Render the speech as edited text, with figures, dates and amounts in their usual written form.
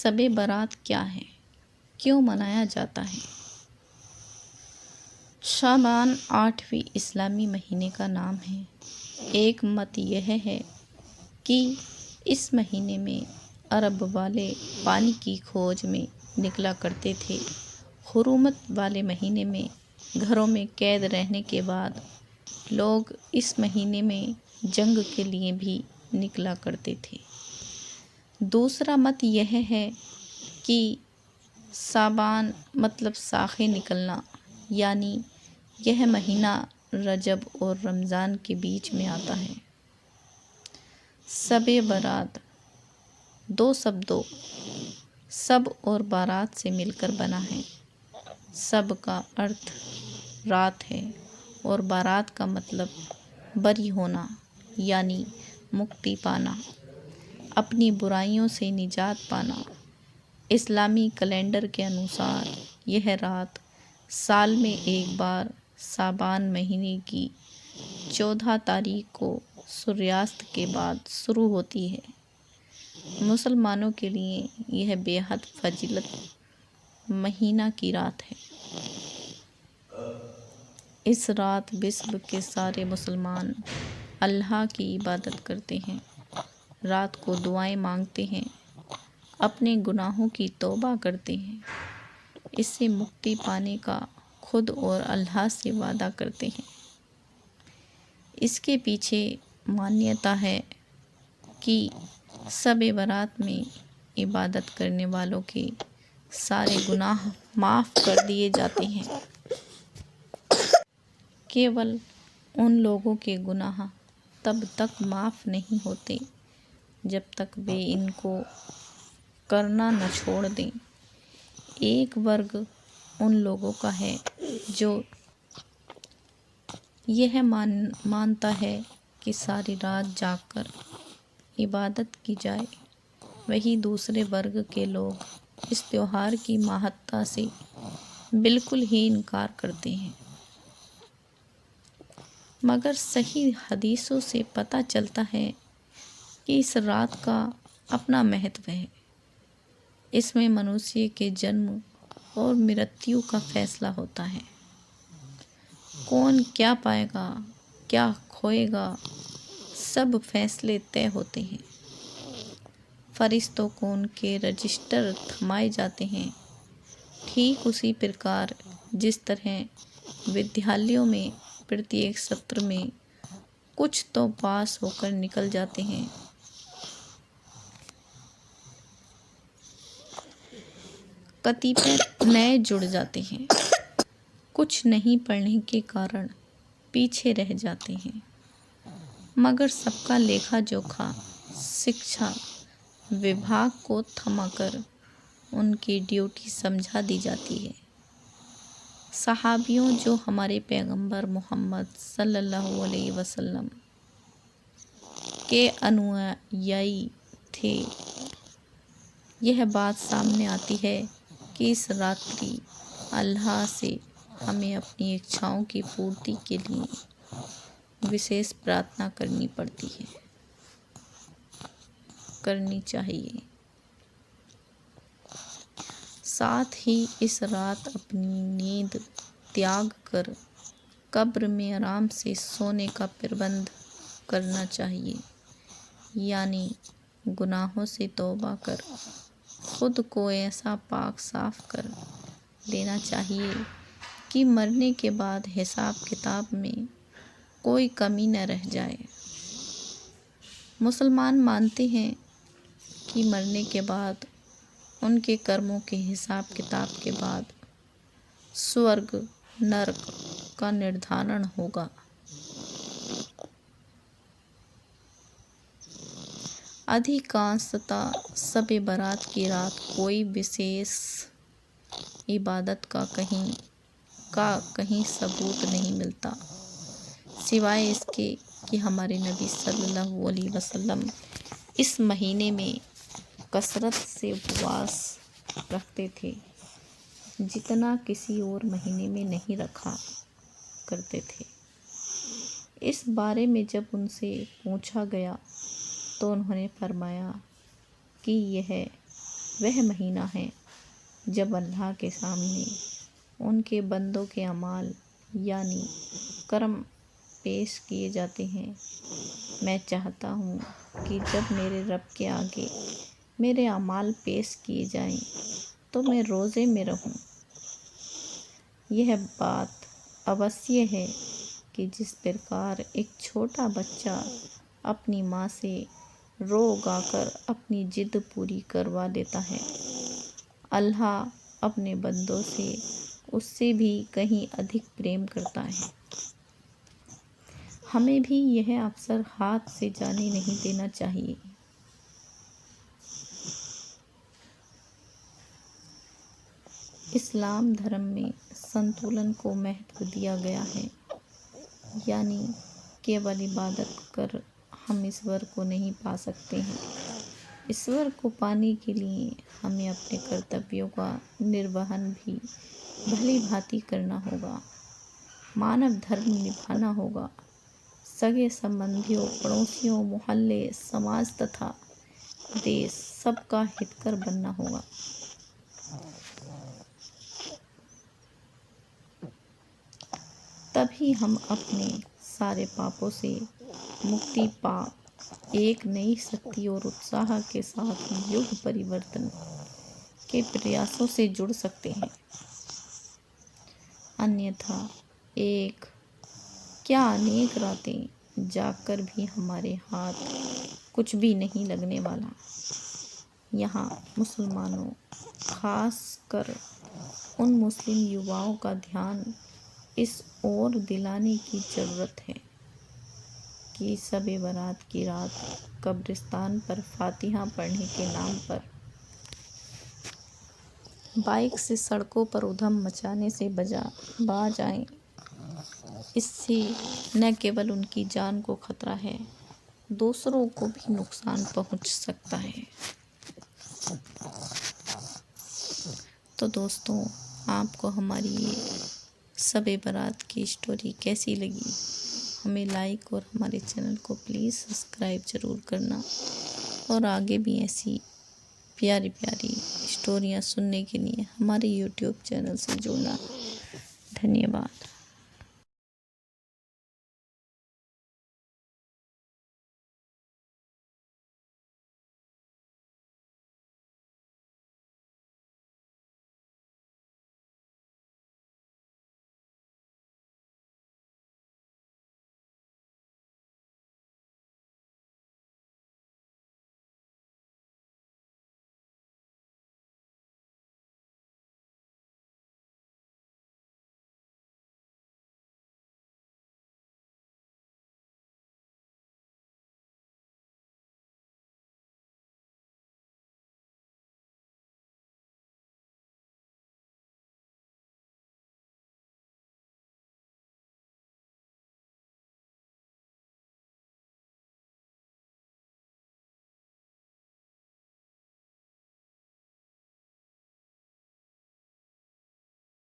شب برات کیا ہے؟ کیوں منایا جاتا ہے؟ شعبان 8ویں اسلامی مہینے کا نام ہے۔ ایک مت یہ ہے کہ اس مہینے میں عرب والے پانی کی کھوج میں نکلا کرتے تھے۔ حرمت والے مہینے میں گھروں میں قید رہنے کے بعد لوگ اس مہینے میں جنگ کے لیے بھی نکلا کرتے تھے۔ دوسرا مت یہ ہے کہ شعبان مطلب شاخیں نکلنا، یعنی یہ مہینہ رجب اور رمضان کے بیچ میں آتا ہے۔ شب برات دو شبدوں شب اور بارات سے مل کر بنا ہے۔ شب کا ارتھ رات ہے اور بارات کا مطلب بری ہونا، یعنی مکتی پانا، اپنی برائیوں سے نجات پانا۔ اسلامی کیلنڈر کے انوسار یہ رات سال میں ایک بار شعبان مہینے کی 14 تاریخ کو سوریاست کے بعد شروع ہوتی ہے۔ مسلمانوں کے لیے یہ بے حد فضیلت مہینہ کی رات ہے۔ اس رات وشو کے سارے مسلمان اللہ کی عبادت کرتے ہیں، رات کو دعائیں مانگتے ہیں، اپنے گناہوں کی توبہ کرتے ہیں، اس سے مکتی پانے کا خود اور اللہ سے وعدہ کرتے ہیں۔ اس کے پیچھے مانیتا ہے کہ شب برات میں عبادت کرنے والوں کے سارے گناہ معاف کر دیے جاتے ہیں۔ کیول ان لوگوں کے گناہ تب تک معاف نہیں ہوتے جب تک وہ ان کو کرنا نہ چھوڑ دیں۔ ایک ورگ ان لوگوں کا ہے جو یہ مانتا ہے کہ ساری رات جاگ کر عبادت کی جائے، وہیں دوسرے ورگ کے لوگ اس تہوار کی مہتتا سے بالکل ہی انکار کرتے ہیں۔ مگر صحیح حدیثوں سے پتہ چلتا ہے کہ اس رات کا اپنا مہتو ہے۔ اس میں منوشیہ کے جنم اور مرتیو کا فیصلہ ہوتا ہے۔ کون کیا پائے گا، کیا کھوئے گا، سب فیصلے طے ہوتے ہیں۔ فرشتوں کو ان کے رجسٹر تھمائے جاتے ہیں۔ ٹھیک اسی پرکار جس طرح ودیالیوں میں پرتیک ستر میں کچھ تو پاس ہو کر نکل جاتے ہیں، کتیبیں نئے جڑ جاتے ہیں، کچھ نہیں پڑھنے کے کارن پیچھے رہ جاتے ہیں، مگر سب کا لیکھا جوکھا شکشا وبھاگ کو تھما کر ان کی ڈیوٹی سمجھا دی جاتی ہے۔ صحابیوں جو ہمارے پیغمبر محمد صلی اللہ علیہ وسلم کے انویائی تھے، یہ بات سامنے آتی ہے کہ اس راتری اللہ سے ہمیں اپنی اچھاؤں کی پورتی کے لیے وشیش پرارتھنا کرنی چاہیے۔ ساتھ ہی اس رات اپنی نیند تیاگ کر قبر میں آرام سے سونے کا پربندھ کرنا چاہیے، یعنی گناہوں سے توبہ کر خود کو ایسا پاک صاف کر لینا چاہیے کہ مرنے کے بعد حساب کتاب میں کوئی کمی نہ رہ جائے۔ مسلمان مانتے ہیں کہ مرنے کے بعد ان کے کرموں کے حساب کتاب کے بعد سورگ نرک کا نردھارن ہوگا۔ ادھیکانشتہ شب برات کی رات کوئی وشیش عبادت کا کہیں ثبوت نہیں ملتا، سوائے اس کے کہ ہمارے نبی صلی اللہ علیہ وسلم اس مہینے میں کثرت سے اپواس رکھتے تھے، جتنا کسی اور مہینے میں نہیں رکھا کرتے تھے۔ اس بارے میں جب ان سے پوچھا گیا تو انہوں نے فرمایا کہ یہ وہ مہینہ ہے جب اللہ کے سامنے ان کے بندوں کے اعمال یعنی کرم پیش کیے جاتے ہیں۔ میں چاہتا ہوں کہ جب میرے رب کے آگے میرے اعمال پیش کیے جائیں تو میں روزے میں رہوں۔ یہ بات اوسیہ ہے کہ جس پرکار ایک چھوٹا بچہ اپنی ماں سے رو گا کر اپنی ضد پوری کروا لیتا ہے، اللہ اپنے بندوں سے اس سے بھی کہیں ادھک پریم کرتا ہے۔ ہمیں بھی یہ اوسر ہاتھ سے جانے نہیں دینا چاہیے۔ اسلام دھرم میں سنتولن کو مہتو دیا گیا ہے، یعنی کیول عبادت کر ہم ایشور کو نہیں پا سکتے ہیں۔ ایشور کو پانے کے لیے ہمیں اپنے کرتویوں کا نروہن بھی بھلی بھانتی کرنا ہوگا، مانو دھرم نبھانا ہوگا، سگے سمبندھیوں، پڑوسیوں، محلے، سماج تتھا دیش سب کا ہتکر بننا ہوگا۔ تبھی ہم اپنے سارے پاپوں سے مکتی پا ایک نئی شکتی اور اتساہ کے ساتھ یگ پریورتن کے پریاسوں سے جڑ سکتے ہیں۔ انیتھا ایک کیا انیک راتیں جاگ کر بھی ہمارے ہاتھ کچھ بھی نہیں لگنے والا۔ یہاں مسلمانوں، خاص کر ان مسلم یواؤں کا دھیان اس اور دلانے کی ضرورت ہے کہ شب برات کی رات قبرستان پر فاتحہ پڑھنے کے نام پر بائک سے سڑکوں پر ادھم مچانے سے باز آئیں۔ اس سے نہ کیول ان کی جان کو خطرہ ہے، دوسروں کو بھی نقصان پہنچ سکتا ہے۔ تو دوستوں، آپ کو ہماری یہ شب برات کی اسٹوری کیسی لگی؟ ہمیں لائک اور ہمارے چینل کو پلیز سبسکرائب ضرور کرنا، اور آگے بھی ایسی پیاری پیاری اسٹوریاں سننے کے لیے ہمارے یوٹیوب چینل سے جڑنا۔ دھنیہ واد۔